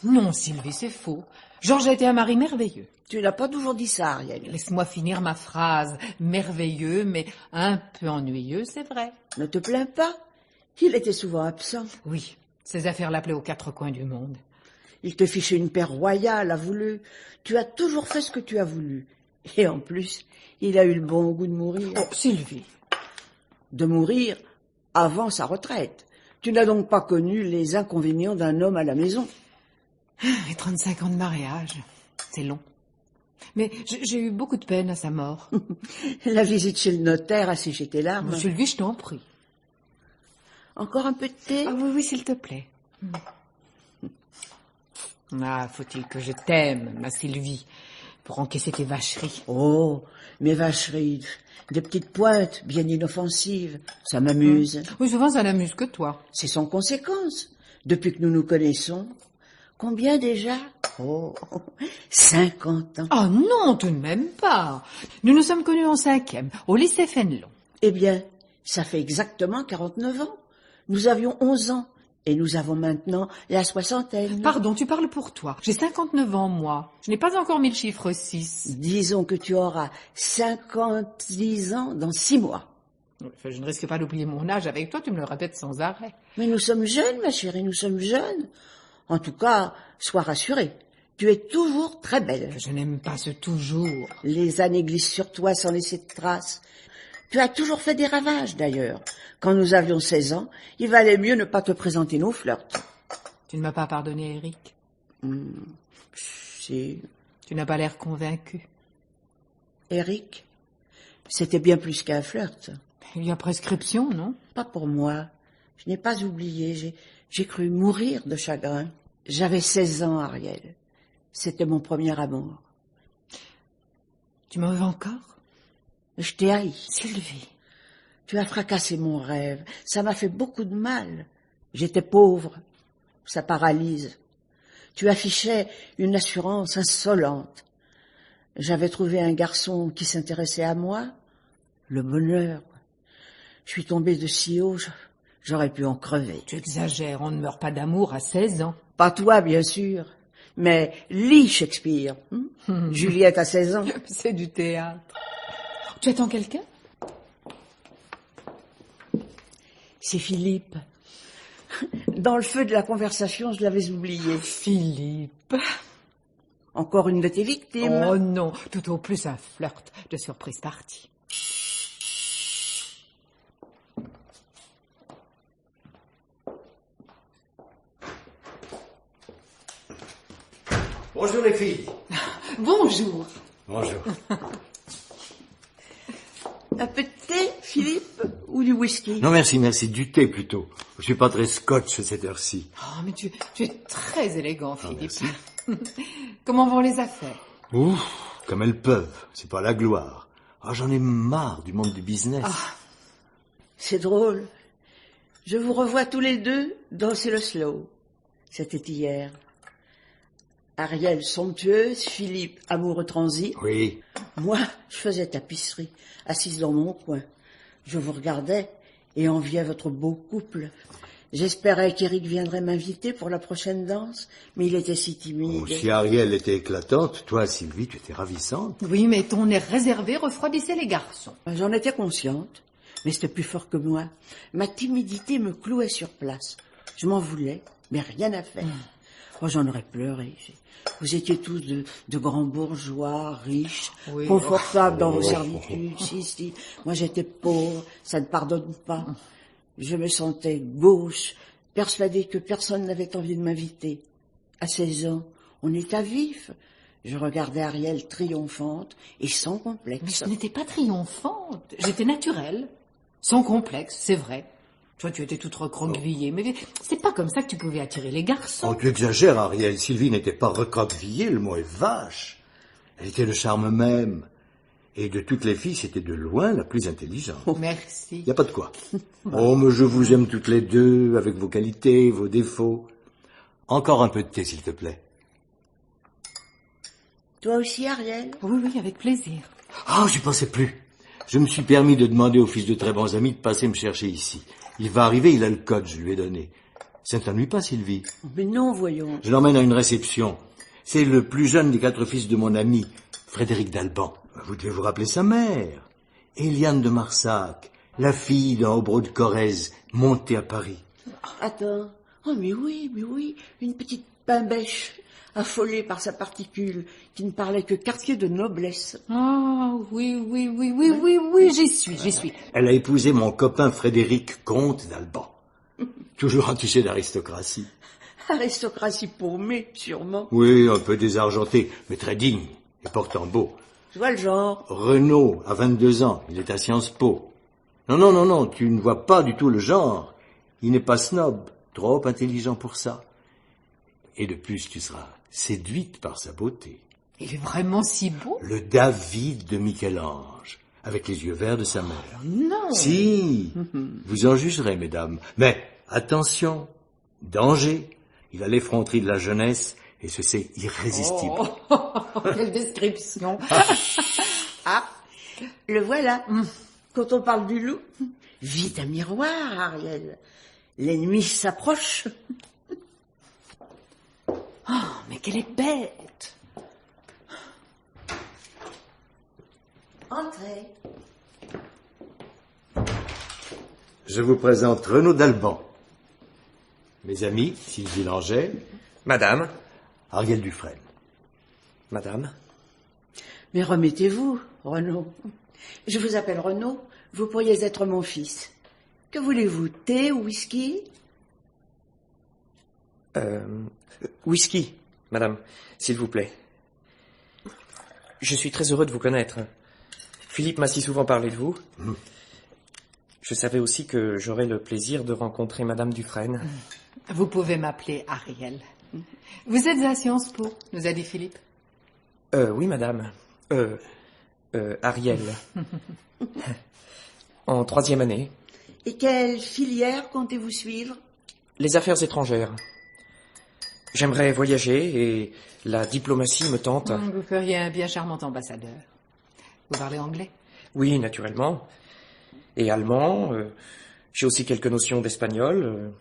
Non, Sylvie, c'est faux. Georges a été un mari merveilleux. Tu n'as pas toujours dit ça, Ariel. Laisse-moi finir ma phrase. Merveilleux, mais un peu ennuyeux, c'est vrai. Ne te plains pas. Il était souvent absent. Oui, ses affaires l'appelaient aux quatre coins du monde. Il te fichait une paix royale, a voulu. Tu as toujours fait ce que tu as voulu. Et en plus, il a eu le bon goût de mourir. Oh, Sylvie. De mourir avant sa retraite. Tu n'as donc pas connu les inconvénients d'un homme à la maison. Et 35 ans de mariage, c'est long. Mais j'ai eu beaucoup de peine à sa mort. La visite chez le notaire a séché tes larmes. Sylvie, je t'en prie. Encore un peu de thé? Ah oui, s'il te plaît. Ah, faut-il que je t'aime, ma Sylvie, pour encaisser tes vacheries. Oh, mes vacheries, des petites pointes bien inoffensives, ça m'amuse. Oui, souvent ça n'amuse que toi. C'est sans conséquence. Depuis que nous nous connaissons, combien déjà? Oh, 50 ans. Oh non, tout de même pas. Nous nous sommes connus en 5e, au lycée Fénelon. Eh bien, ça fait exactement 49 ans. Nous avions 11 ans. Et nous avons maintenant la soixantaine. Pardon, tu parles pour toi. J'ai 59 ans, moi. Je n'ai pas encore mis le chiffre 6. Disons que tu auras 50 ans dans 6 mois. Enfin, je ne risque pas d'oublier mon âge avec toi, tu me le répètes sans arrêt. Mais nous sommes jeunes, ma chérie, nous sommes jeunes. En tout cas, sois rassurée. Tu es toujours très belle. Je n'aime pas ce toujours. Les années glissent sur toi sans laisser de traces. Tu as toujours fait des ravages, d'ailleurs. Quand nous avions 16 ans, il valait mieux ne pas te présenter nos flirts. Tu ne m'as pas pardonné, Eric. Si. Tu n'as pas l'air convaincu. Eric, c'était bien plus qu'un flirt. Il y a prescription, non? Pas pour moi. Je n'ai pas oublié. J'ai cru mourir de chagrin. J'avais 16 ans, Ariel. C'était mon premier amour. Tu m'en veux encore? Je t'ai haï. Sylvie. Tu as fracassé mon rêve. Ça m'a fait beaucoup de mal. J'étais pauvre. Ça paralyse. Tu affichais une assurance insolente. J'avais trouvé un garçon qui s'intéressait à moi. Le bonheur. Je suis tombée de si haut, j'aurais pu en crever. Tu exagères, on ne meurt pas d'amour à 16 ans. Pas toi, bien sûr. Mais lis Shakespeare. Juliette a 16 ans. C'est du théâtre. Tu attends quelqu'un? C'est Philippe. Dans le feu de la conversation, je l'avais oublié. Philippe. Encore une de tes victimes. Oh non, tout au plus un flirt de surprise partie. Bonjour les filles. Bonjour. Bonjour. Un peu de thé, Philippe, ou du whisky? Non merci, du thé plutôt. Je suis pas très scotch à cette heure-ci. Oh, mais tu es très élégant, Philippe. Merci. Comment vont les affaires? Ouf, comme elles peuvent. C'est pas la gloire. Ah, j'en ai marre du monde du business. Ah. C'est drôle. Je vous revois tous les deux danser le slow. C'était hier. Ariel somptueuse, Philippe amoureux transi. Oui. Moi, je faisais tapisserie, assise dans mon coin. Je vous regardais et enviais votre beau couple. J'espérais qu'Éric viendrait m'inviter pour la prochaine danse, mais il était si timide. Oh, si Ariel était éclatante, toi, Sylvie, tu étais ravissante. Oui, mais ton air réservé refroidissait les garçons. J'en étais consciente, mais c'était plus fort que moi. Ma timidité me clouait sur place. Je m'en voulais, mais rien à faire. Oh, j'en aurais pleuré. Vous étiez tous de grands bourgeois, riches, Oui. confortables dans vos servitudes. Si. Moi, j'étais pauvre, ça ne pardonne pas. Je me sentais gauche, persuadée que personne n'avait envie de m'inviter. À 16 ans, on est à vif. Je regardais Ariel triomphante et sans Mais complexe. je n'étais pas triomphante. J'étais naturelle. Sans complexe, c'est vrai. Toi, tu étais toute recroquevillée, mais c'est pas comme ça que tu pouvais attirer les garçons. Oh, tu exagères, Ariel. Sylvie n'était pas recroquevillée, le mot est vache. Elle était le charme même. Et de toutes les filles, c'était de loin la plus intelligente. Merci. Y a pas de quoi. Oh, mais je vous aime toutes les deux, avec vos qualités, vos défauts. Encore un peu de thé, s'il te plaît. Toi aussi, Ariel? Oui, avec plaisir. Ah, j'y pensais plus. Je me suis permis de demander au fils de très bons amis de passer me chercher ici. Il va arriver, il a le code, je lui ai donné. Ça ne t'ennuie pas, Sylvie? Mais non, voyons. Je l'emmène à une réception. C'est le plus jeune des 4 fils de mon ami, Frédéric d'Alban. Vous devez vous rappeler sa mère. Eliane de Marsac, la fille d'un hobereau de Corrèze, montée à Paris. Attends. Oh, mais oui, une petite pain-bêche, affolée par sa particule, qui ne parlait que quartier de noblesse. Ah, oui, j'y suis. Elle a épousé mon copain Frédéric, comte d'Alban. Toujours entiché d'aristocratie. Aristocratie paumée, sûrement. Oui, un peu désargenté, mais très digne et portant beau. Je vois le genre. Renaud a 22 ans, il est à Sciences Po. Non, tu ne vois pas du tout le genre. Il n'est pas snob, trop intelligent pour ça. Et de plus, tu seras séduite par sa beauté. Il est vraiment si beau? Le David de Michel-Ange, avec les yeux verts de sa mère. Non. Si, vous en jugerez, mesdames. Mais attention, danger. Il a l'effronterie de la jeunesse et ce c'est irrésistible. Oh, quelle description. Ah, le voilà. Quand on parle du loup, vite un miroir, Ariel. L'ennemi s'approche. Oh, mais qu'elle est bête. Entrez. Je vous présente Renaud d'Alban. Mes amis, Sylvie Langeais, Madame. Ariel Dufresne. Madame. Mais remettez-vous, Renaud. Je vous appelle Renaud, vous pourriez être mon fils. Que voulez-vous, thé ou whisky? Whisky, madame, s'il vous plaît. Je suis très heureux de vous connaître. Philippe m'a si souvent parlé de vous. Je savais aussi que j'aurais le plaisir de rencontrer madame Dufresne. Vous pouvez m'appeler Ariel. Vous êtes à Sciences Po, nous a dit Philippe. Oui, madame. Ariel. En 3e année. Et quelle filière comptez-vous suivre? Les affaires étrangères. J'aimerais voyager et la diplomatie me tente. Vous feriez un bien charmant ambassadeur. Vous parlez anglais? Oui, naturellement. Et allemand. J'ai aussi quelques notions d'espagnol.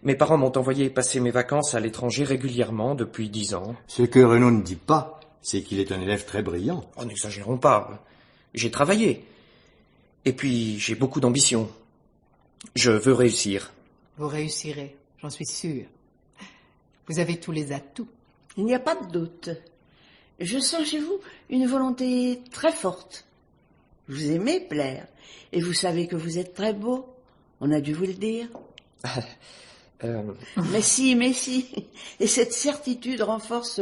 Mes parents m'ont envoyé passer mes vacances à l'étranger régulièrement depuis 10 ans. Ce que Renaud ne dit pas, c'est qu'il est un élève très brillant. Oh, n'exagérons pas. J'ai travaillé. Et puis, j'ai beaucoup d'ambition. Je veux réussir. Vous réussirez, j'en suis sûre. Vous avez tous les atouts. Il n'y a pas de doute. Je sens chez vous une volonté très forte. Vous aimez plaire. Et vous savez que vous êtes très beau. On a dû vous le dire. Mais si. Et cette certitude renforce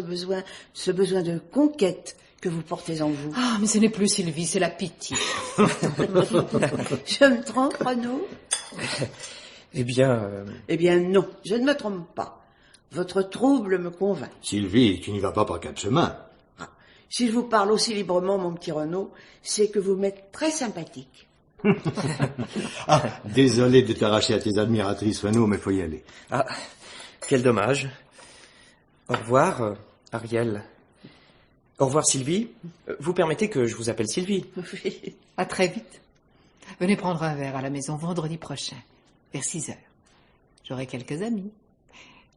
ce besoin de conquête que vous portez en vous. Ah, mais ce n'est plus Sylvie, c'est la pitié. Je me trompe, Renaud? Eh bien... Eh bien non, je ne me trompe pas. Votre trouble me convainc. Sylvie, tu n'y vas pas par 4 chemins. Ah, si je vous parle aussi librement, mon petit Renaud, c'est que vous m'êtes très sympathique. Désolé de t'arracher à tes admiratrices, Renaud, mais faut y aller. Ah, quel dommage. Au revoir, Ariel. Au revoir, Sylvie. Vous permettez que je vous appelle Sylvie? Oui. À très vite. Venez prendre un verre à la maison vendredi prochain, vers 6h. J'aurai quelques amis.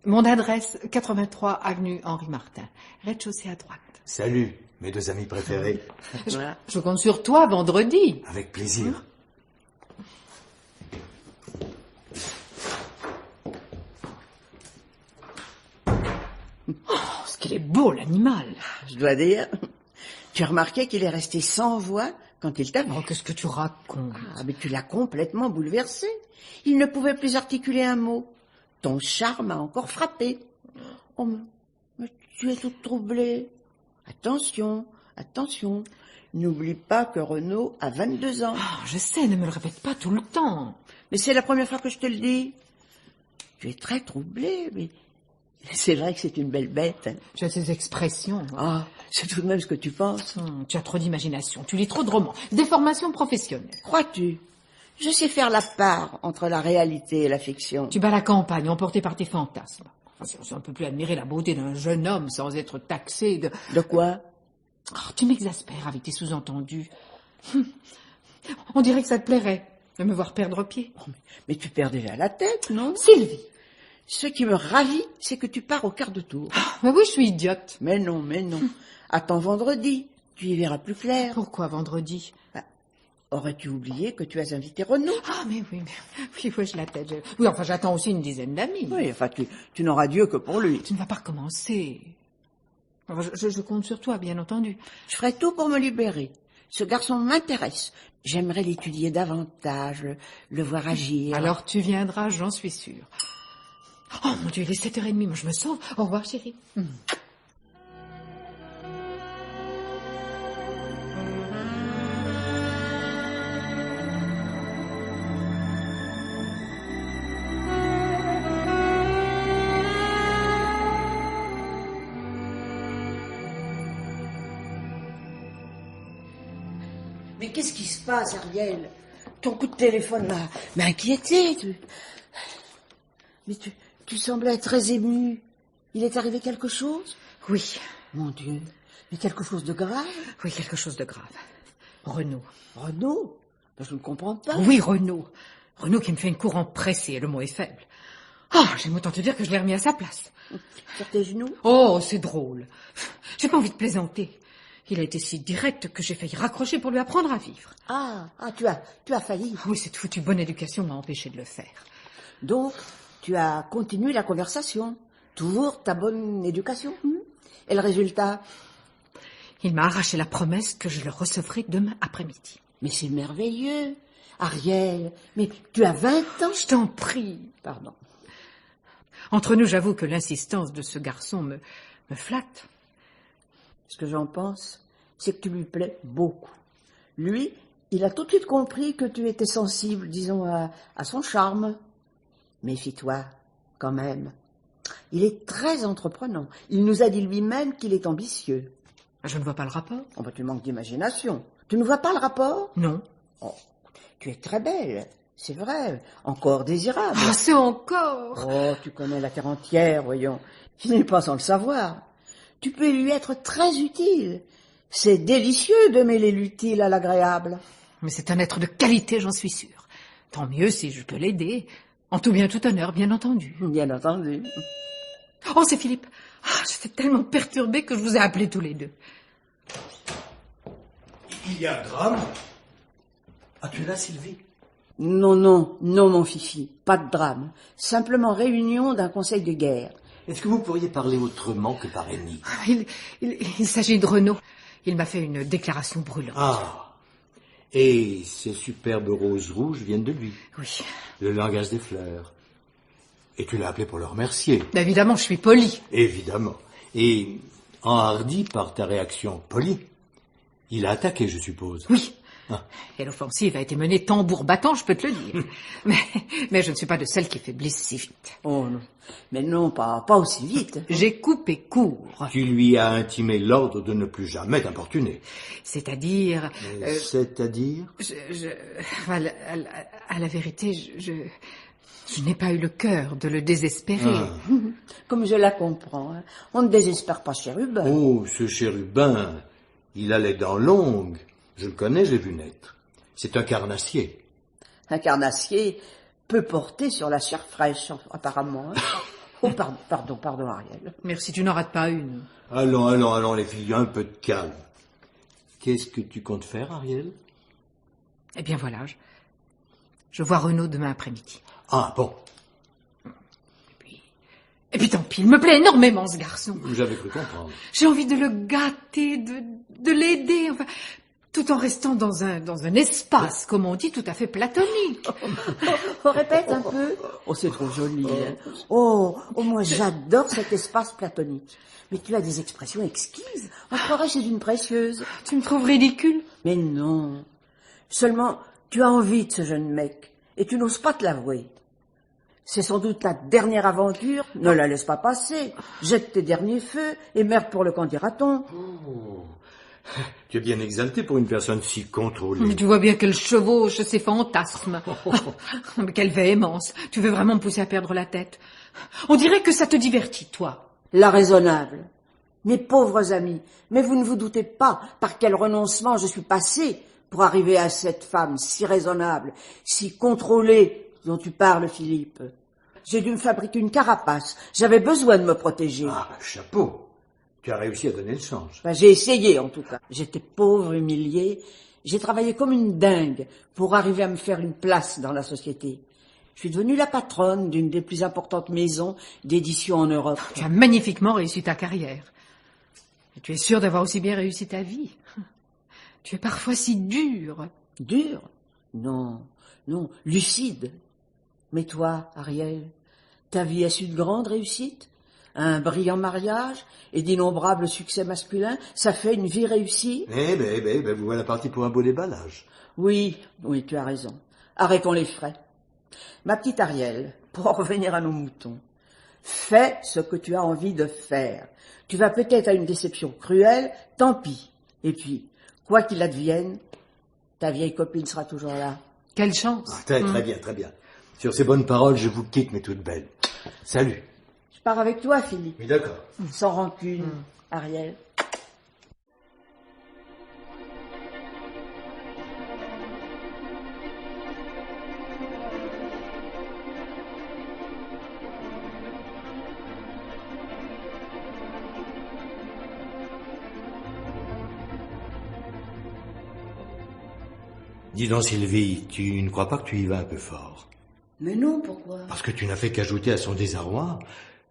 Mon adresse, 83 avenue Henri Martin, rez-de-chaussée à droite. Salut, mes 2 amis préférés. Voilà. Je compte sur toi vendredi. Avec plaisir. Oh, ce qu'il est beau, l'animal. Je dois dire, tu as remarqué qu'il est resté sans voix quand il t'a vu. Oh, qu'est-ce que tu racontes? Ah, mais tu l'as complètement bouleversé. Il ne pouvait plus articuler un mot. Ton charme a encore frappé. Oh, mais tu es toute troublée. Attention. N'oublie pas que Renaud a 22 ans. Oh, je sais, ne me le répète pas tout le temps. Mais c'est la première fois que je te le dis. Tu es très troublée, mais c'est vrai que c'est une belle bête. Tu as ces expressions. Ah, c'est tout de même ce que tu penses. Tu as trop d'imagination, tu lis trop de romans. Des formations professionnelles. Crois-tu? Je sais faire la part entre la réalité et la fiction. Tu bats la campagne, emporté par tes fantasmes. Enfin, si on ne peut plus admirer la beauté d'un jeune homme sans être taxé de... De quoi? Oh, tu m'exaspères avec tes sous-entendus. On dirait que ça te plairait de me voir perdre pied. Mais tu perds déjà la tête, non? Sylvie, Ce qui me ravit, c'est que tu pars au quart de tour. Mais oui, je suis idiote. Mais non, mais non. Attends vendredi, tu y verras plus clair. Pourquoi vendredi? Aurais-tu oublié que tu as invité Renaud? Ah, mais oui, oui, je la tête. Oui, enfin, j'attends aussi une dizaine d'amis. Oui, enfin, tu n'auras Dieu que pour lui. Tu ne vas pas recommencer. Enfin, je compte sur toi, bien entendu. Je ferai tout pour me libérer. Ce garçon m'intéresse. J'aimerais l'étudier davantage, le voir agir. Alors tu viendras, j'en suis sûre. Oh mon Dieu, il est 7h30, moi je me sauve. Au revoir, chérie. Mais qu'est-ce qui se passe, Ariel? Ton coup de téléphone m'a inquiété. Mais tu semblais très ému. Il est arrivé quelque chose? Oui, Mon Dieu, mais quelque chose de grave? oui, quelque chose de grave. Renaud. Renaud? Je ne comprends pas. Oui, Renaud. Renaud qui me fait une courante pressée, le mot est faible. Oh, j'aime autant te dire que je l'ai remis à sa place. Sur tes genoux? Oh, c'est drôle. J'ai pas envie de plaisanter. Il a été si direct que j'ai failli raccrocher pour lui apprendre à vivre. Ah, tu as failli. Oui, cette foutue bonne éducation m'a empêché de le faire. Donc, tu as continué la conversation. Toujours ta bonne éducation. Et le résultat? Il m'a arraché la promesse que je le recevrai demain après-midi. Mais c'est merveilleux. Ariel, mais tu as 20 ans. Je t'en prie. Pardon. Entre nous, j'avoue que l'insistance de ce garçon me flatte. Ce que j'en pense, c'est que tu lui plais beaucoup. Lui, il a tout de suite compris que tu étais sensible, disons, à son charme. Méfie-toi, quand même. Il est très entreprenant. Il nous a dit lui-même qu'il est ambitieux. Je ne vois pas le rapport. Oh, bah, tu manques d'imagination. Tu ne vois pas le rapport? Non. Oh, tu es très belle, c'est vrai. Encore désirable. Ah, c'est encore. Oh, tu connais la terre entière, voyons. Il n'est pas sans le savoir. Tu peux lui être très utile. C'est délicieux de mêler l'utile à l'agréable. Mais c'est un être de qualité, j'en suis sûre. Tant mieux si je peux l'aider. En tout bien, tout honneur, bien entendu. Bien entendu. Oh, c'est Philippe. Ah, j'étais tellement perturbée que je vous ai appelés tous les deux. Il y a drame? Ah, tu es là, Sylvie? Non, non, non, mon fifi. Pas de drame. Simplement réunion d'un conseil de guerre. Est-ce que vous pourriez parler autrement que par ennemi? Il s'agit de Renaud. Il m'a fait une déclaration brûlante. Ah, et ces superbes roses rouges viennent de lui. Oui. Le langage des fleurs. Et tu l'as appelé pour le remercier. Évidemment, je suis polie. Évidemment. Et enhardi par ta réaction polie, il a attaqué, je suppose. Oui. Ah. Et l'offensive a été menée tambour battant, je peux te le dire. mais je ne suis pas de celles qui faiblissent si vite. Oh non, mais non, pas aussi vite. J'ai coupé court. Tu lui as intimé l'ordre de ne plus jamais t'importuner. C'est-à-dire... C'est-à-dire? À la vérité, je n'ai pas eu le cœur de le désespérer. Ah. Comme je la comprends, hein. On ne désespère pas chérubin. Oh, ce chérubin, il a les dents longues. Je le connais, je l'ai vu naître. C'est un carnassier. Un carnassier peut porter sur la chair fraîche, apparemment. Hein. Oh, pardon, Ariel. Merci, tu n'en rates pas une. Allons, les filles, un peu de calme. Qu'est-ce que tu comptes faire, Ariel? Eh bien voilà, je vois Renaud demain après-midi. Ah, bon. Et puis tant pis, il me plaît énormément ce garçon. J'avais cru comprendre. J'ai envie de le gâter, de l'aider, enfin, tout en restant dans un espace, comme on dit, tout à fait platonique. Répète un peu. Oh, c'est trop joli. Hein. Oh, moi j'adore cet espace platonique. Mais tu as des expressions exquises. On croirait chez une précieuse. Tu me trouves ridicule? Mais non. Seulement, tu as envie de ce jeune mec et tu n'oses pas te l'avouer. C'est sans doute ta dernière aventure, ne la laisse pas passer. Jette tes derniers feux et merde pour le qu'en dira-t-on. Oh, tu es bien exalté pour une personne si contrôlée. Mais tu vois bien qu'elle chevauche ses fantasmes. Mais quelle véhémence. Tu veux vraiment me pousser à perdre la tête? On dirait que ça te divertit, toi. La raisonnable. Mes pauvres amis, mais vous ne vous doutez pas par quel renoncement je suis passé pour arriver à cette femme si raisonnable, si contrôlée dont tu parles, Philippe. J'ai dû me fabriquer une carapace. J'avais besoin de me protéger. Ah, chapeau. Tu as réussi à donner le change. Ben, j'ai essayé, en tout cas. J'étais pauvre, humiliée. J'ai travaillé comme une dingue pour arriver à me faire une place dans la société. Je suis devenue la patronne d'une des plus importantes maisons d'édition en Europe. Tu as magnifiquement réussi ta carrière. Et tu es sûre d'avoir aussi bien réussi ta vie. Tu es parfois si dure. Dur? Non, non, lucide. Mais toi, Ariel, ta vie a su de grandes réussites? Un brillant mariage et d'innombrables succès masculins, ça fait une vie réussie? Vous voilà parti pour un beau déballage. Oui, oui, tu as raison. Arrêtons les frais. Ma petite Ariel, pour en revenir à nos moutons, fais ce que tu as envie de faire. Tu vas peut-être à une déception cruelle, tant pis. Et puis, quoi qu'il advienne, ta vieille copine sera toujours là. Quelle chance. Ah, très bien, très bien. Sur ces bonnes paroles, je vous quitte, mes toutes belles. Salut. Je pars avec toi, Philippe. Oui, d'accord. Sans rancune, Ariel. Dis donc, Sylvie, tu ne crois pas que tu y vas un peu fort? Mais non, pourquoi? Parce que tu n'as fait qu'ajouter à son désarroi.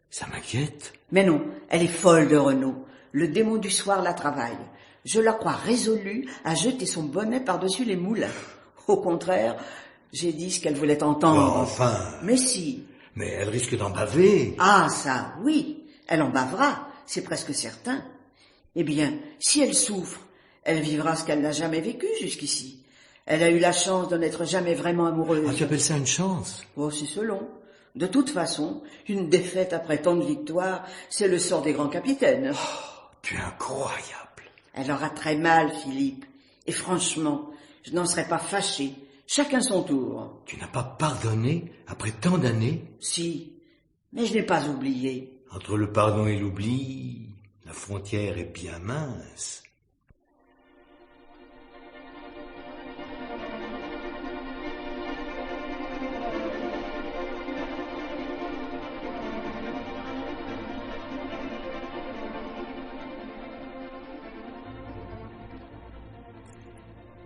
Ça m'inquiète. Mais non, elle est folle de Renaud. Le démon du soir la travaille. Je la crois résolue à jeter son bonnet par-dessus les moulins. Au contraire, j'ai dit ce qu'elle voulait entendre. Oh, enfin. Mais si. Mais elle risque d'en baver. Ah, ça, oui. Elle en bavera, c'est presque certain. Eh bien, si elle souffre, elle vivra ce qu'elle n'a jamais vécu jusqu'ici. Elle a eu la chance de n'être jamais vraiment amoureuse. Ah, tu appelles ça une chance? Oh, c'est selon. De toute façon, une défaite après tant de victoires, c'est le sort des grands capitaines. Oh, tu es incroyable. Elle aura très mal, Philippe. Et franchement, je n'en serais pas fâchée. Chacun son tour. Tu n'as pas pardonné après tant d'années? Si, mais je n'ai pas oublié. Entre le pardon et l'oubli, la frontière est bien mince.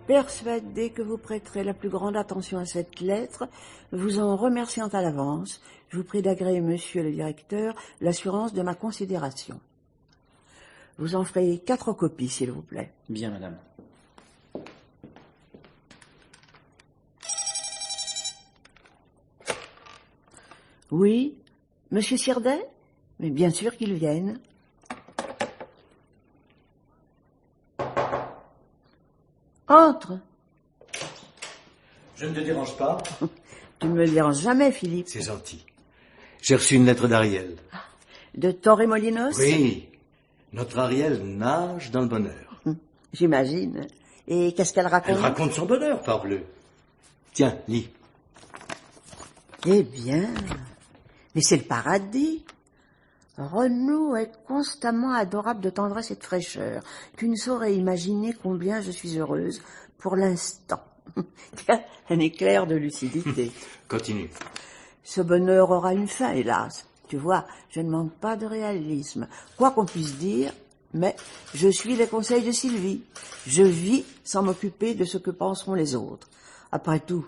Persuadé que vous prêterez la plus grande attention à cette lettre, vous en remerciant à l'avance, je vous prie d'agréer, monsieur le directeur, l'assurance de ma considération. Vous en ferez 4 copies, s'il vous plaît. Bien, madame. Oui, monsieur Sirdet? Mais bien sûr qu'ils viennent. Entre. Je ne te dérange pas? Tu ne me déranges jamais, Philippe. C'est gentil. J'ai reçu une lettre d'Ariel. De Torremolinos? Oui, notre Ariel nage dans le bonheur. J'imagine. Et qu'est-ce qu'elle raconte? Elle raconte son bonheur, parbleu. Tiens, lis. Eh bien, mais c'est le paradis. Renaud est constamment adorable de tendresse et de fraîcheur. Tu ne saurais imaginer combien je suis heureuse pour l'instant. Tiens, un éclair de lucidité. Continue. Ce bonheur aura une fin, hélas. Tu vois, je ne manque pas de réalisme. Quoi qu'on puisse dire, mais je suis les conseils de Sylvie. Je vis sans m'occuper de ce que penseront les autres. Après tout,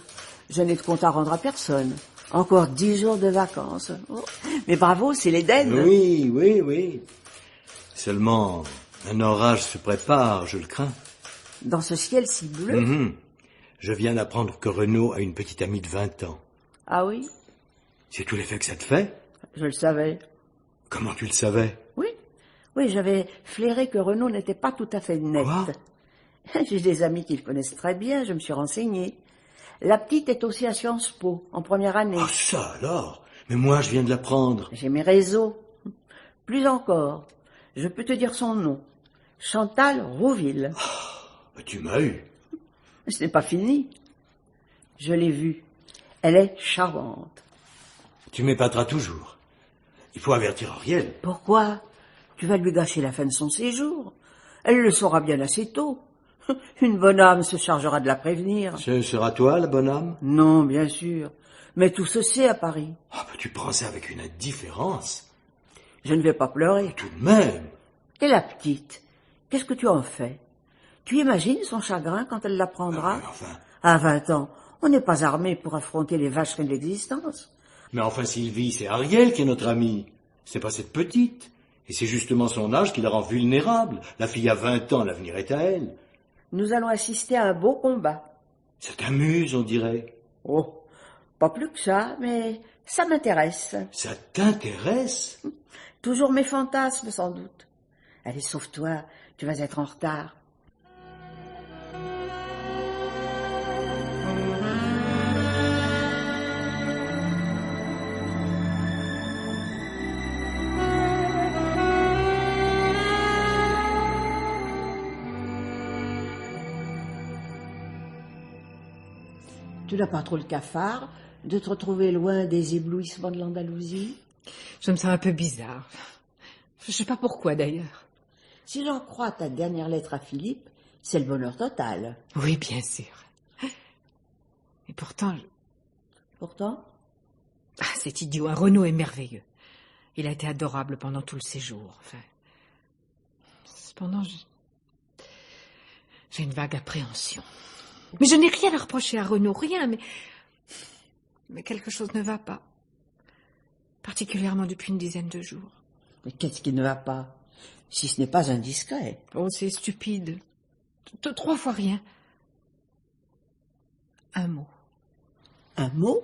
je n'ai de compte à rendre à personne. Encore 10 jours de vacances. Oh, mais bravo, c'est l'Éden. Oui. Seulement, un orage se prépare, je le crains. Dans ce ciel si bleu. Je viens d'apprendre que Renaud a une petite amie de 20 ans. Ah oui? C'est tout l'effet que ça te fait? Je le savais. Comment tu le savais? Oui, j'avais flairé que Renaud n'était pas tout à fait net. Quoi? J'ai des amis qui le connaissent très bien, je me suis renseignée. La petite est aussi à Sciences Po, en première année. Ah, ça alors? Mais moi, je viens de l'apprendre. J'ai mes réseaux. Plus encore, je peux te dire son nom. Chantal Rouville. Oh, tu m'as eu. Ce n'est pas fini. Je l'ai vue. Elle est charmante. Tu m'épateras toujours. Il faut avertir Ariel. Pourquoi? Tu vas lui gâcher la fin de son séjour. Elle le saura bien assez tôt. Une bonne âme se chargera de la prévenir. Ce sera toi, la bonne âme? Non, bien sûr. Mais tout se sait à Paris. Ah, tu prends ça avec une indifférence. Je ne vais pas pleurer. Tout de même. Et la petite, qu'est-ce que tu en fais? Tu imagines son chagrin quand elle l'apprendra? Enfin. À 20 ans, on n'est pas armé pour affronter les vacheries de l'existence. Mais enfin, Sylvie, c'est Ariel qui est notre amie. C'est pas cette petite. Et c'est justement son âge qui la rend vulnérable. La fille a 20 ans, l'avenir est à elle. Nous allons assister à un beau combat. Ça t'amuse, on dirait. Oh, pas plus que ça, mais ça m'intéresse. Ça t'intéresse? Toujours mes fantasmes, sans doute. Allez, sauve-toi, tu vas être en retard. Tu n'as pas trop le cafard de te retrouver loin des éblouissements de l'Andalousie? Je me sens un peu bizarre. Je sais pas pourquoi, d'ailleurs. Si j'en crois ta dernière lettre à Philippe, c'est le bonheur total. Oui, bien sûr. Et pourtant... Pourtant? Ah, cet idiot, un Renaud est merveilleux. Il a été adorable pendant tout le séjour. Enfin... Cependant, j'ai une vague appréhension. Mais je n'ai rien à reprocher à Renaud, rien, mais quelque chose ne va pas. Particulièrement depuis une dizaine de jours. Mais qu'est-ce qui ne va pas? Si ce n'est pas indiscret. Oh, c'est stupide. 3 fois rien. Un mot. Un mot?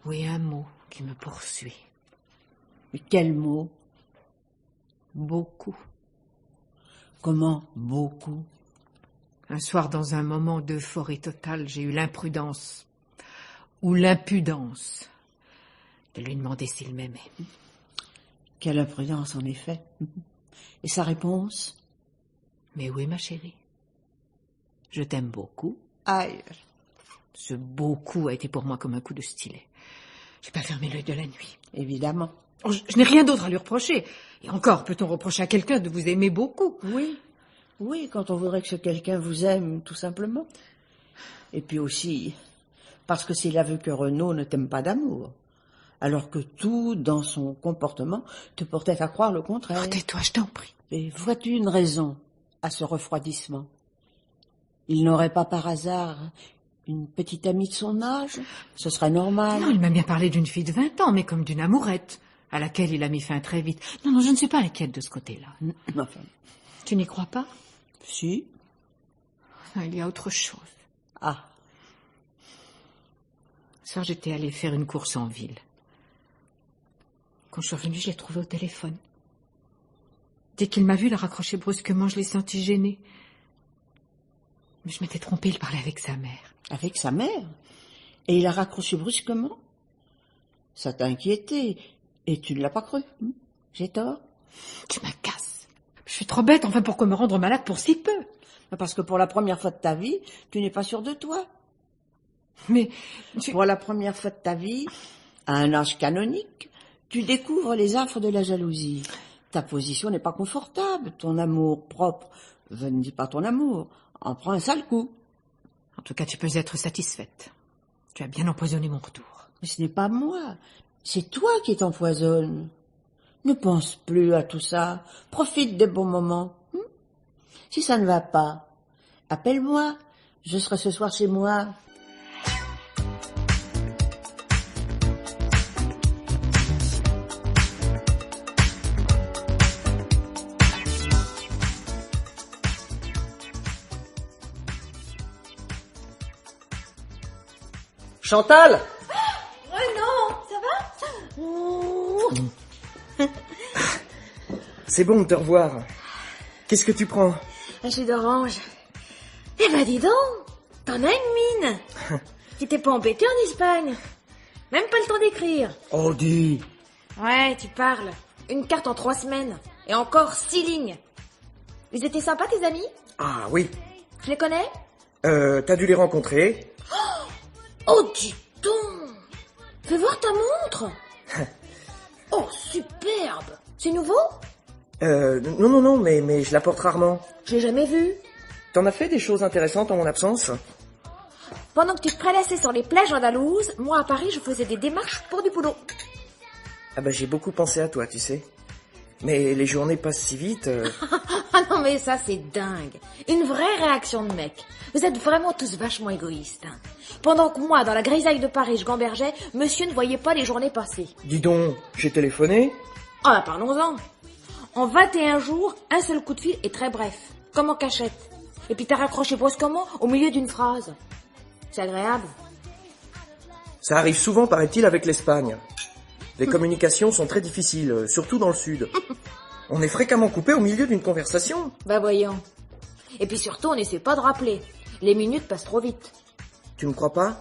Oui, un mot qui me poursuit. Mais quel mot? Beaucoup. Comment beaucoup? Un soir, dans un moment d'euphorie totale, j'ai eu l'imprudence ou l'impudence de lui demander s'il m'aimait. Quelle imprudence, en effet. Et sa réponse? Mais oui, ma chérie. Je t'aime beaucoup. Aïe. Ce beaucoup a été pour moi comme un coup de stylet. J'ai pas fermé l'œil de la nuit. Évidemment. Oh, je n'ai rien d'autre à lui reprocher. Et encore, peut-on reprocher à quelqu'un de vous aimer beaucoup? Oui. Oui, quand on voudrait que ce quelqu'un vous aime, tout simplement. Et puis aussi, parce que s'il aveu que Renaud ne t'aime pas d'amour, alors que tout, dans son comportement, te portait à croire le contraire. Oh, tais-toi, je t'en prie. Et vois-tu une raison à ce refroidissement? Il n'aurait pas par hasard une petite amie de son âge? Ce serait normal. Non, il m'a bien parlé d'une fille de 20 ans, mais comme d'une amourette, à laquelle il a mis fin très vite. Non, je ne suis pas inquiète de ce côté-là. Enfin, tu n'y crois pas? Si. Non, il y a autre chose. Ah. Ce soir, j'étais allée faire une course en ville. Quand je suis revenue, je l'ai trouvé au téléphone. Dès qu'il m'a vue, il a raccroché brusquement, je l'ai senti gênée. Mais je m'étais trompée, il parlait avec sa mère. Avec sa mère? Et il a raccroché brusquement? Ça t'a inquiété, et tu ne l'as pas cru. J'ai tort? Tu m'agacces. Je suis trop bête, enfin, pourquoi me rendre malade pour si peu? Parce que pour la première fois de ta vie, tu n'es pas sûre de toi. Mais... Pour la première fois de ta vie, à un âge canonique, tu découvres les affres de la jalousie. Ta position n'est pas confortable, ton amour propre, je ne dis pas ton amour, en prend un sale coup. En tout cas, tu peux être satisfaite. Tu as bien empoisonné mon retour. Mais ce n'est pas moi, c'est toi qui t'empoisonne. Ne pense plus à tout ça, profite des bons moments. Si ça ne va pas, appelle-moi, je serai ce soir chez moi. Chantal! Renaud, ça va? C'est bon de te revoir. Qu'est-ce que tu prends? Un jus d'orange. Eh ben dis donc, t'en as une mine. Tu t'es pas embêté en Espagne. Même pas le temps d'écrire. Oh, dis! Ouais, tu parles. Une carte en 3 semaines. Et encore 6 lignes. Ils étaient sympas tes amis? Ah oui. Je les connais? T'as dû les rencontrer. Oh, dis donc! Fais voir ta montre. Oh, superbe. C'est nouveau? Non, mais je la porte rarement. Je l'ai jamais vue. T'en as fait des choses intéressantes en mon absence? Pendant que tu te prélassais sur les plages andalouses, moi à Paris, je faisais des démarches pour du boulot. Ah bah j'ai beaucoup pensé à toi, tu sais. Mais les journées passent si vite. Ah non mais ça c'est dingue. Une vraie réaction de mec. Vous êtes vraiment tous vachement égoïstes. Hein. Pendant que moi, dans la grisaille de Paris, je gambergeais, monsieur ne voyait pas les journées passer. Dis donc, j'ai téléphoné. Ah bah parlons-en. En 21 jours, un seul coup de fil est très bref, comme en cachette. Et puis t'as raccroché brusquement au milieu d'une phrase. C'est agréable. Ça arrive souvent, paraît-il, avec l'Espagne. Les communications sont très difficiles, surtout dans le sud. On est fréquemment coupé au milieu d'une conversation. Bah voyons. Et puis surtout, on n'essaie pas de rappeler. Les minutes passent trop vite. Tu me crois pas?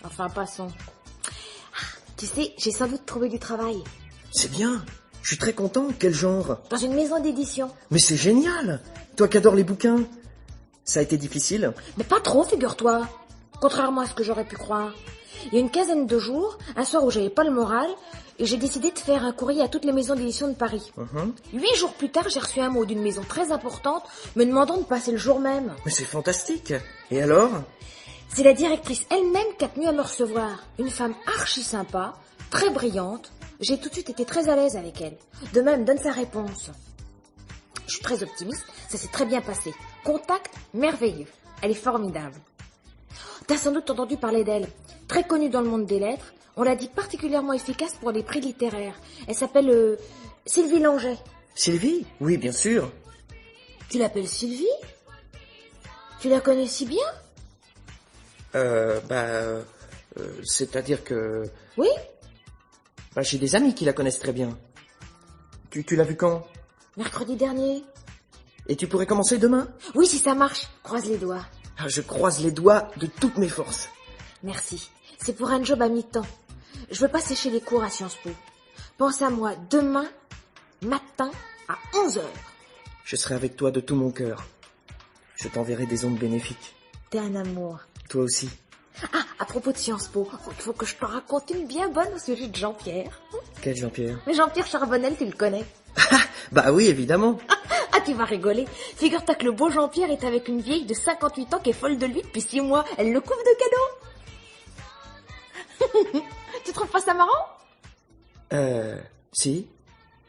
Enfin, passons. Tu sais, j'ai sans doute trouvé du travail. C'est bien. Je suis très content. Quel genre? Dans une maison d'édition. Mais c'est génial. Toi qui adores les bouquins. Ça a été difficile? Mais pas trop, figure-toi. Contrairement à ce que j'aurais pu croire. Il y a une quinzaine de jours, un soir où j'avais pas le moral, et j'ai décidé de faire un courrier à toutes les maisons d'édition de Paris. 8 jours plus tard, j'ai reçu un mot d'une maison très importante me demandant de passer le jour même. Mais c'est fantastique. Et alors? C'est la directrice elle-même qui a tenu à me recevoir. Une femme archi sympa, très brillante. J'ai tout de suite été très à l'aise avec elle. De même, donne sa réponse. Je suis très optimiste, ça s'est très bien passé. Contact merveilleux. Elle est formidable. T'as sans doute entendu parler d'elle. Très connue dans le monde des lettres, on l'a dit particulièrement efficace pour les prix littéraires. Elle s'appelle Sylvie Langeais. Sylvie? Oui, bien sûr. Tu l'appelles Sylvie? Tu la connais si bien? C'est-à-dire que... Oui? Bah, j'ai des amis qui la connaissent très bien. Tu l'as vue quand? Mercredi dernier. Et tu pourrais commencer demain? Oui, si ça marche. Croise les doigts. Ah, je croise les doigts de toutes mes forces. Merci. C'est pour un job à mi-temps. Je veux pas sécher les cours à Sciences Po. Pense à moi demain matin à 11h. Je serai avec toi de tout mon cœur. Je t'enverrai des ondes bénéfiques. T'es un amour. Toi aussi. Ah, à propos de Sciences Po, il faut que je te raconte une bien bonne au sujet de Jean-Pierre. Quel Jean-Pierre? Mais Jean-Pierre Charbonnel, tu le connais. Bah oui, évidemment. Ah, tu vas rigoler. Figure-toi que le beau Jean-Pierre est avec une vieille de 58 ans qui est folle de lui depuis 6 mois. Elle le couvre de cadeaux. Tu trouves pas ça marrant? Si.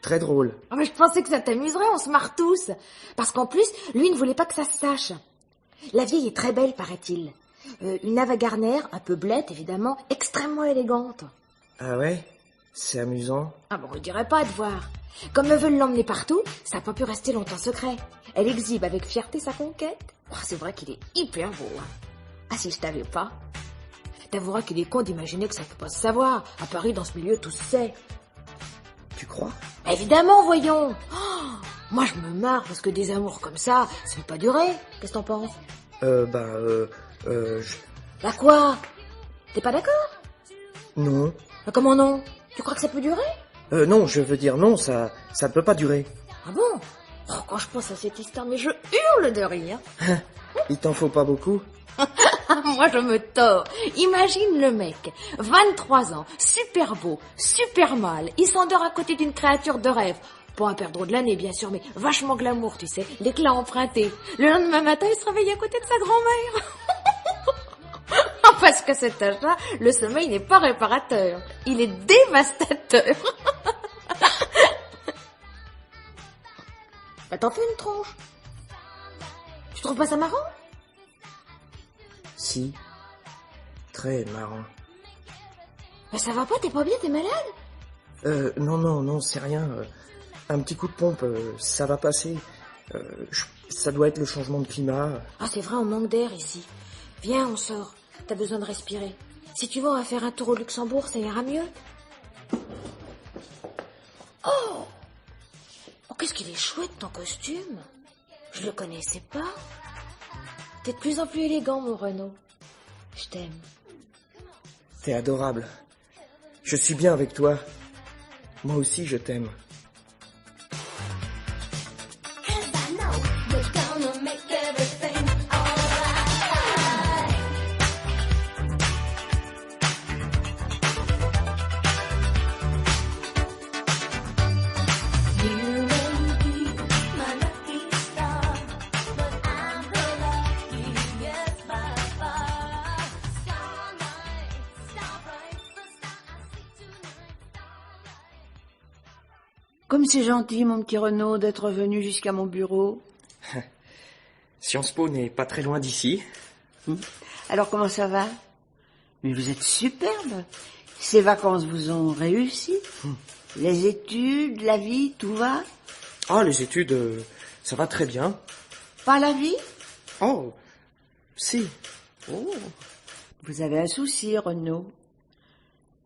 Très drôle. Oh, mais je pensais que ça t'amuserait, on se marre tous. Parce qu'en plus, lui ne voulait pas que ça se sache. La vieille est très belle, paraît-il. Une Ava Gardner, un peu blette, évidemment, extrêmement élégante. Ah ouais? C'est amusant. Ah bon, on dirait pas de voir. Comme elles veulent l'emmener partout, ça n'a pas pu rester longtemps secret. Elle exhibe avec fierté sa conquête. Oh, c'est vrai qu'il est hyper beau. Hein. Ah, si je t'avais pas. T'avoueras qu'il est con d'imaginer que ça peut pas se savoir. À Paris, dans ce milieu, tout se sait. Tu crois? Évidemment, voyons. Oh, moi, je me marre parce que des amours comme ça peut pas durer. Qu'est-ce que t'en penses? Bah quoi? T'es pas d'accord? Non. Bah comment non? Tu crois que ça peut durer? Non, je veux dire non, ça ne peut pas durer. Ah bon? Oh, quand je pense à cette histoire, mais je hurle de rire. Il t'en faut pas beaucoup? Moi, je me tords. Imagine le mec, 23 ans, super beau, super mâle. Il s'endort à côté d'une créature de rêve. Pas un perdreau de l'année, bien sûr, mais vachement glamour, tu sais. L'éclat emprunté. Le lendemain matin, il se réveille à côté de sa grand-mère. Parce qu'à cet âge-là, le sommeil n'est pas réparateur. Il est dévastateur. Bah, t'en fais une tronche. Tu trouves pas ça marrant? Si. Très marrant. Bah, ça va pas, t'es pas bien, t'es malade? Non, c'est rien. Un petit coup de pompe, ça va passer. Ça doit être le changement de climat. Ah, c'est vrai, on manque d'air ici. Viens, on sort. T'as besoin de respirer. Si tu veux, on va faire un tour au Luxembourg, ça ira mieux. Oh, qu'est-ce qu'il est chouette, ton costume. Je le connaissais pas. T'es de plus en plus élégant, mon Renaud. Je t'aime. T'es adorable. Je suis bien avec toi. Moi aussi, je t'aime. Comme c'est gentil, mon petit Renaud, d'être venu jusqu'à mon bureau. Sciences Po n'est pas très loin d'ici. Alors, comment ça va? Mais vous êtes superbe. Ces vacances vous ont réussi? Les études, la vie, tout va? Oh, les études, ça va très bien. Pas la vie? Oh, si. Oh, vous avez un souci, Renaud.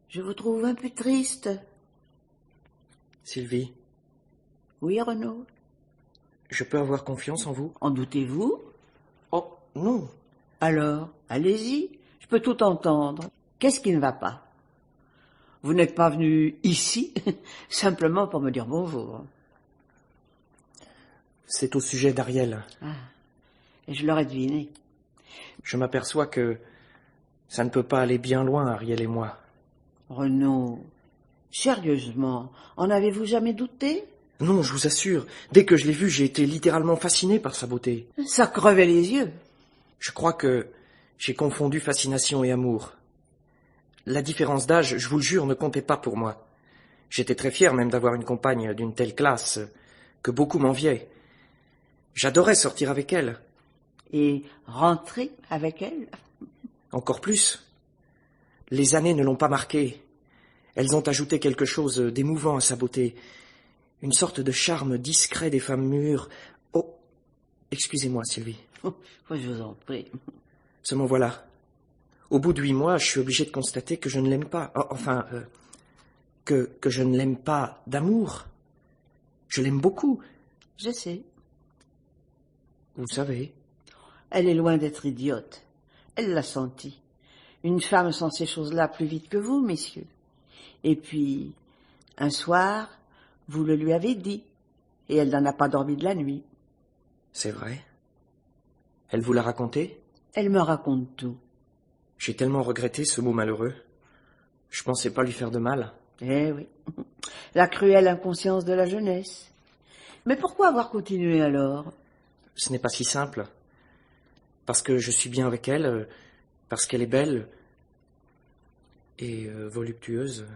Je vous trouve un peu triste. Sylvie, Oui, Renaud? je peux avoir confiance en vous? En doutez-vous? Oh, non. Alors, allez-y, je peux tout entendre. Qu'est-ce qui ne va pas? Vous n'êtes pas venu ici simplement pour me dire bonjour. C'est au sujet d'Ariel. Ah, et je l'aurais deviné. Je m'aperçois que ça ne peut pas aller bien loin, Ariel et moi. Renaud, sérieusement, en avez-vous jamais douté? Non, je vous assure, dès que je l'ai vue, j'ai été littéralement fasciné par sa beauté. Ça crevait les yeux. Je crois que j'ai confondu fascination et amour. La différence d'âge, je vous le jure, ne comptait pas pour moi. J'étais très fier même d'avoir une compagne d'une telle classe, que beaucoup m'enviaient. J'adorais sortir avec elle. Et rentrer avec elle? Encore plus. Les années ne l'ont pas marquée. Elles ont ajouté quelque chose d'émouvant à sa beauté. Une sorte de charme discret des femmes mûres. Oh, excusez-moi, Sylvie. Oh, je vous en prie. Seulement voilà. Au bout de 8 mois, je suis obligé de constater que je ne l'aime pas. Enfin, que je ne l'aime pas d'amour. Je l'aime beaucoup. Je sais. Vous savez. Elle est loin d'être idiote. Elle l'a senti. Une femme sent ces choses-là plus vite que vous, messieurs. Et puis, un soir, vous le lui avez dit, et elle n'en a pas dormi de la nuit. C'est vrai. Elle vous l'a raconté? Elle me raconte tout. J'ai tellement regretté ce mot malheureux. Je pensais pas lui faire de mal. Eh oui, la cruelle inconscience de la jeunesse. Mais pourquoi avoir continué alors? Ce n'est pas si simple. Parce que je suis bien avec elle, parce qu'elle est belle et voluptueuse.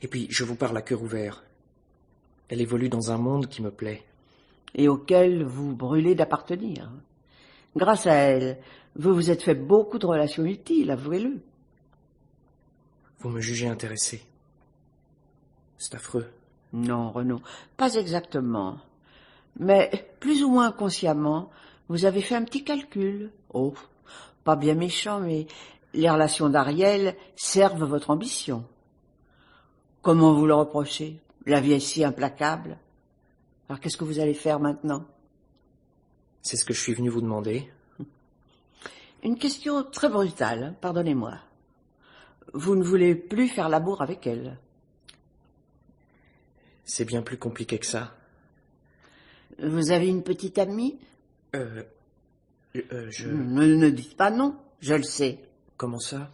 Et puis, je vous parle à cœur ouvert. Elle évolue dans un monde qui me plaît. Et auquel vous brûlez d'appartenir. Grâce à elle, vous vous êtes fait beaucoup de relations utiles, avouez-le. Vous me jugez intéressé. C'est affreux. Non, Renaud, pas exactement. Mais, plus ou moins consciemment, vous avez fait un petit calcul. Oh, pas bien méchant, mais les relations d'Ariel servent votre ambition. Comment vous le reprochez? La vie est si implacable. Alors qu'est-ce que vous allez faire maintenant? C'est ce que je suis venu vous demander. Une question très brutale, hein, pardonnez-moi. Vous ne voulez plus faire l'amour avec elle? C'est bien plus compliqué que ça. Vous avez une petite amie? Je... Ne dites pas non, je le sais. Comment ça?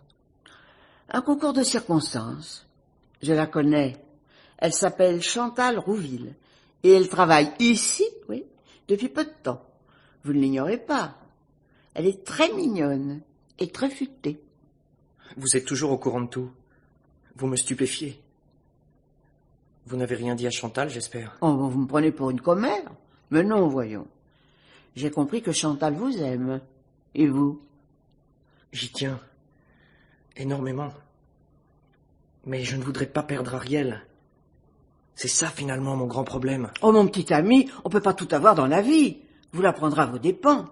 Un concours de circonstances. Je la connais. Elle s'appelle Chantal Rouville. Et elle travaille ici, oui, depuis peu de temps. Vous ne l'ignorez pas. Elle est très mignonne et très futée. Vous êtes toujours au courant de tout. Vous me stupéfiez. Vous n'avez rien dit à Chantal, j'espère. Oh, vous me prenez pour une commère? Mais non, voyons. J'ai compris que Chantal vous aime. Et vous? J'y tiens. Énormément. Mais je ne voudrais pas perdre Ariel. C'est ça, finalement, mon grand problème. Oh, mon petit ami, on peut pas tout avoir dans la vie. Vous la prendrez à vos dépens.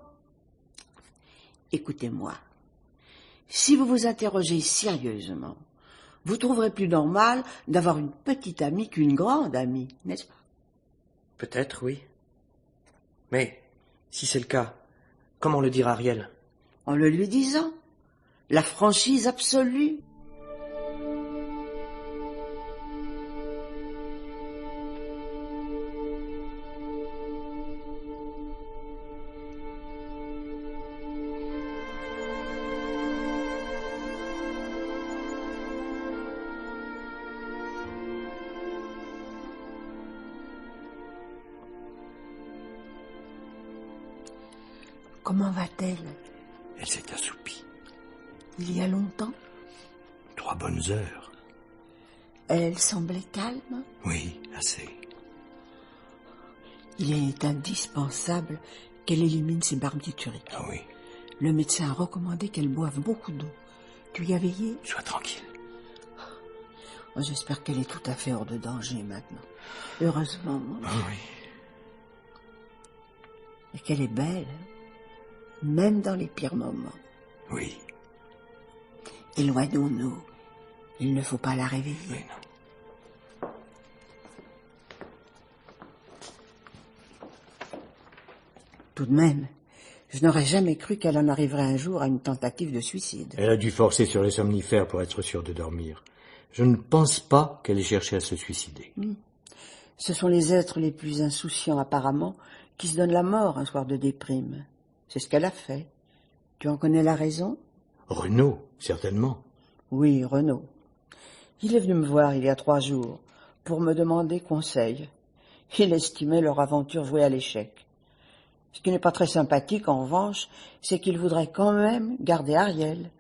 Écoutez-moi. Si vous vous interrogez sérieusement, vous trouverez plus normal d'avoir une petite amie qu'une grande amie, n'est-ce pas? Peut-être, oui. Mais, si c'est le cas, comment le dire à Ariel? En le lui disant. La franchise absolue. Comment va-t-elle? Elle s'est assoupie. Il y a longtemps? 3 bonnes heures. Elle semblait calme. Oui, assez. Il est indispensable qu'elle élimine ses barbituriques. Ah oui, Le médecin a recommandé qu'elle boive beaucoup d'eau. Tu y as veillé? sois tranquille. Oh, j'espère qu'elle est tout à fait hors de danger maintenant. Heureusement. Ah oui. Et qu'elle est belle, même dans les pires moments. Oui, Éloignons-nous. Il ne faut pas la réveiller. mais non. Tout de même, je n'aurais jamais cru qu'elle en arriverait un jour à une tentative de suicide. Elle a dû forcer sur les somnifères pour être sûre de dormir. Je ne pense pas qu'elle ait cherché à se suicider. Ce sont les êtres les plus insouciants apparemment qui se donnent la mort un soir de déprime. C'est ce qu'elle a fait. Tu en connais la raison? Renaud, certainement. Oui, Renaud. Il est venu me voir il y a 3 jours pour me demander conseil. Il estimait leur aventure vouée à l'échec. Ce qui n'est pas très sympathique, en revanche, c'est qu'il voudrait quand même garder Ariel.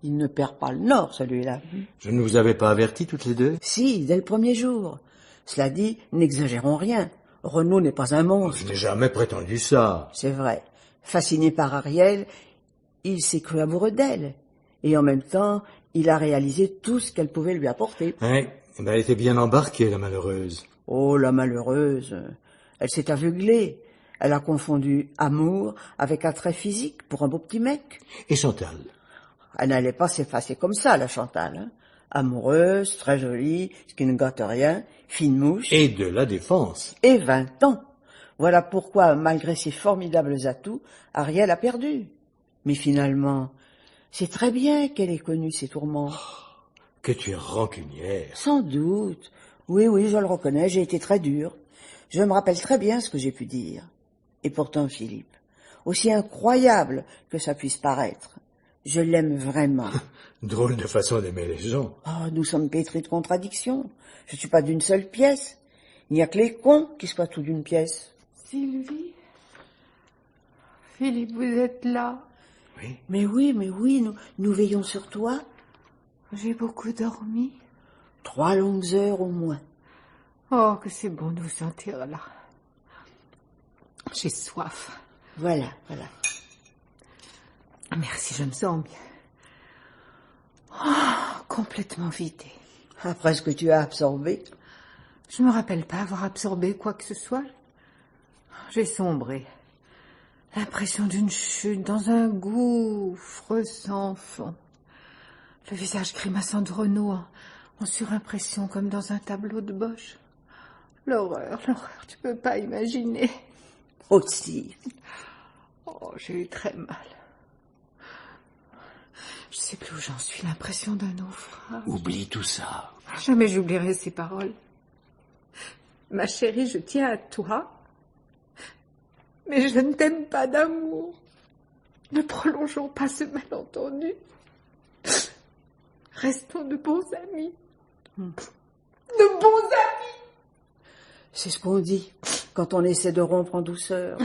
Il ne perd pas le nord, celui-là. Je ne vous avais pas averti toutes les deux? Si, dès le premier jour. Cela dit, n'exagérons rien. Renaud n'est pas un monstre. Je n'ai jamais prétendu ça. C'est vrai. Fasciné par Ariel, il s'est cru amoureux d'elle. Et en même temps, il a réalisé tout ce qu'elle pouvait lui apporter. Oui, elle était bien embarquée, la malheureuse. Oh, la malheureuse. Elle s'est aveuglée. Elle a confondu amour avec attrait physique pour un beau petit mec. Et Chantal? Elle n'allait pas s'effacer comme ça, la Chantal. Hein. Amoureuse, très jolie, ce qui ne gâte rien, fine mouche. Et de la défense. Et 20 ans. Voilà pourquoi, malgré ses formidables atouts, Ariel a perdu. Mais finalement, c'est très bien qu'elle ait connu ses tourments. Que tu es rancunière. Sans doute. Oui, oui, je le reconnais, j'ai été très dure. Je me rappelle très bien ce que j'ai pu dire. Et pourtant, Philippe, aussi incroyable que ça puisse paraître, je l'aime vraiment. Drôle de façon d'aimer les gens. Oh, nous sommes pétris de contradictions. Je ne suis pas d'une seule pièce. Il n'y a que les cons qui soient tout d'une pièce. Sylvie? Philippe, vous êtes là? Oui. Mais oui, nous veillons sur toi. J'ai beaucoup dormi. 3 longues heures au moins. Oh, que c'est bon de vous sentir là. J'ai soif. Voilà. Merci, je me sens mieux. Oh, complètement vidée. Après ce que tu as absorbé. Je me rappelle pas avoir absorbé quoi que ce soit. J'ai sombré. L'impression d'une chute dans un gouffre sans fond. Le visage grimaçant de Renaud en surimpression comme dans un tableau de Bosch. L'horreur, tu peux pas imaginer. Aussi. Oh, j'ai eu très mal. Je sais plus où j'en suis, l'impression d'un naufrage. Oublie tout ça. Jamais j'oublierai ces paroles. Ma chérie, je tiens à toi, mais je ne t'aime pas d'amour. Ne prolongeons pas ce malentendu. Restons de bons amis. De bons amis. C'est ce qu'on dit quand on essaie de rompre en douceur.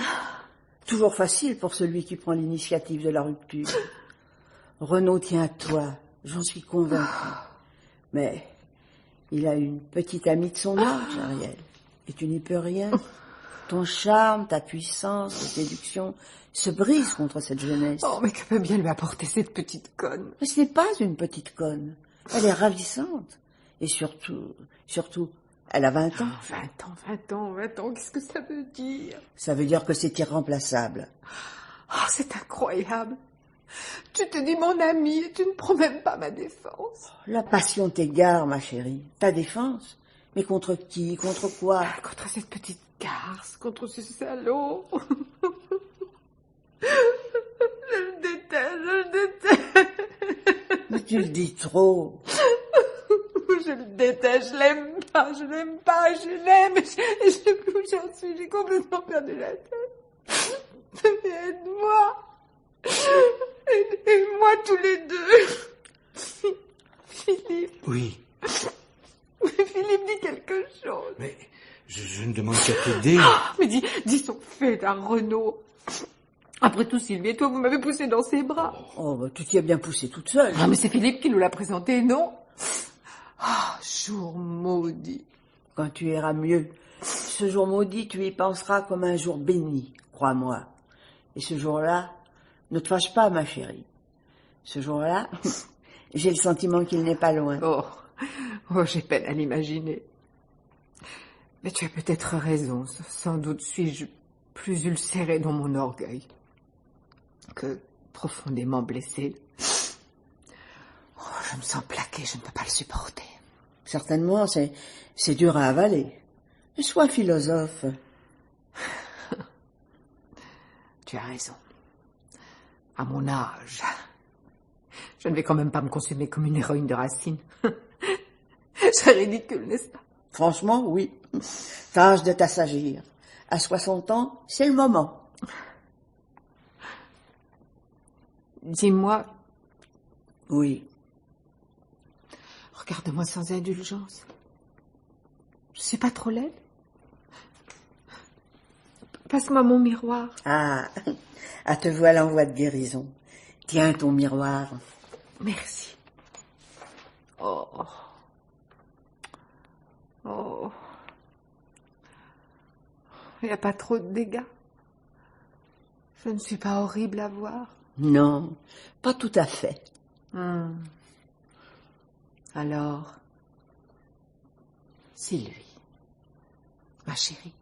Toujours facile pour celui qui prend l'initiative de la rupture. Renaud tient à toi, j'en suis convaincue. Mais il a une petite amie de son âge, Ariel. Et tu n'y peux rien. Ton charme, ta puissance de séduction se brisent contre cette jeunesse. Oh, mais que peut bien lui apporter cette petite conne? Mais ce n'est pas une petite conne. Elle est ravissante. Et surtout, elle a 20 ans. 20 ans, qu'est-ce que ça veut dire? Ça veut dire que c'est irremplaçable. Oh, c'est incroyable. Tu te dis mon ami et tu ne prends même pas ma défense. La passion t'égare, ma chérie. Ta défense? Mais contre qui? Contre quoi? Contre cette petite garce, contre ce salaud. Je le déteste. Mais tu le dis trop. Je le déteste, je l'aime pas, je l'aime, et je sais plus où j'en suis, j'ai complètement perdu la tête. Aide-moi. Aidez-moi tous les deux. Philippe. Oui. Philippe, dis quelque chose. Mais je ne demande qu'à t'aider. Mais dis son fait à Renaud. Après tout, Sylvie et toi, vous m'avez poussé dans ses bras. Oh, bah, tu t'y as bien poussé toute seule. Ah, mais c'est Philippe qui nous l'a présenté, non? Oh, jour maudit. Quand tu iras mieux, ce jour maudit, tu y penseras comme un jour béni, crois-moi. Et ce jour-là, ne te fâche pas, ma chérie. Ce jour-là, j'ai le sentiment qu'il n'est pas loin. Oh, j'ai peine à l'imaginer. Mais tu as peut-être raison. Sans doute suis-je plus ulcérée dans mon orgueil que profondément blessée. Je me sens plaquée, je ne peux pas le supporter. Certainement, c'est dur à avaler. Sois philosophe. Tu as raison. À mon âge, je ne vais quand même pas me consumer comme une héroïne de Racine. C'est ridicule, n'est-ce pas? Franchement, oui. Tâche de t'assagir. À 60 ans, c'est le moment. Dis-moi. Oui. Regarde-moi sans indulgence. Je suis pas trop laide? Passe-moi mon miroir. Ah, te voilà en voie de guérison. Tiens ton miroir. Merci. Oh. Il n'y a pas trop de dégâts. Je ne suis pas horrible à voir. Non, pas tout à fait. Alors, Sylvie, ma chérie,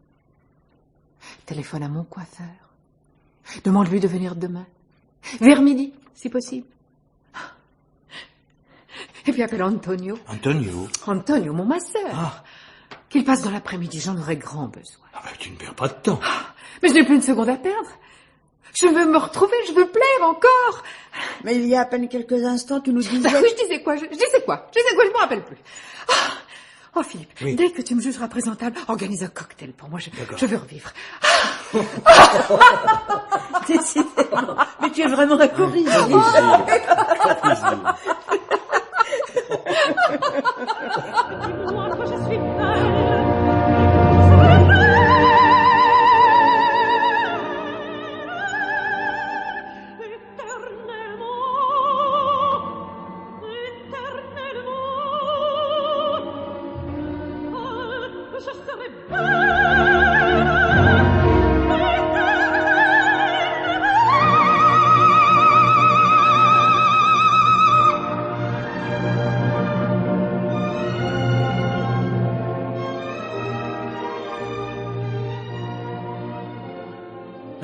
téléphone à mon coiffeur. Demande-lui de venir demain. Vers midi, si possible. Et puis appelle Antonio. Antonio, mon masseur. Qu'il passe dans l'après-midi, j'en aurai grand besoin. Tu ne perds pas de temps. Mais je n'ai plus une seconde à perdre. Je veux me retrouver, je veux plaire encore. Mais il y a à peine quelques instants, tu nous disais... Oui, je disais quoi, je me rappelle plus. Oh, Philippe, oui. Dès que tu me jugeras présentable, organise un cocktail pour moi, je veux revivre. Décidément, mais tu es vraiment un corrige. Dis-moi que je suis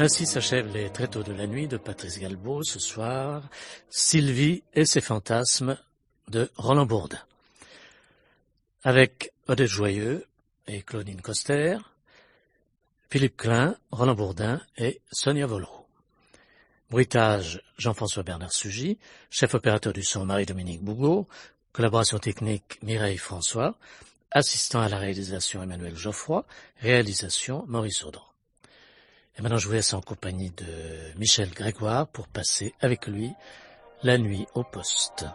Ainsi s'achèvent les Tréteaux de la nuit de Patrice Galbaud. Ce soir, Sylvie et ses fantasmes de Roland Bourdin. Avec Odette Joyeux et Claudine Coster, Philippe Klein, Roland Bourdin et Sonia Voleroux. Bruitage, Jean-François Bernard Sugy, chef opérateur du son Marie-Dominique Bougaud, collaboration technique Mireille François, assistant à la réalisation Emmanuel Geoffroy, réalisation Maurice Audran. Et maintenant, je vous laisse en compagnie de Michel Grégoire pour passer avec lui la nuit au poste.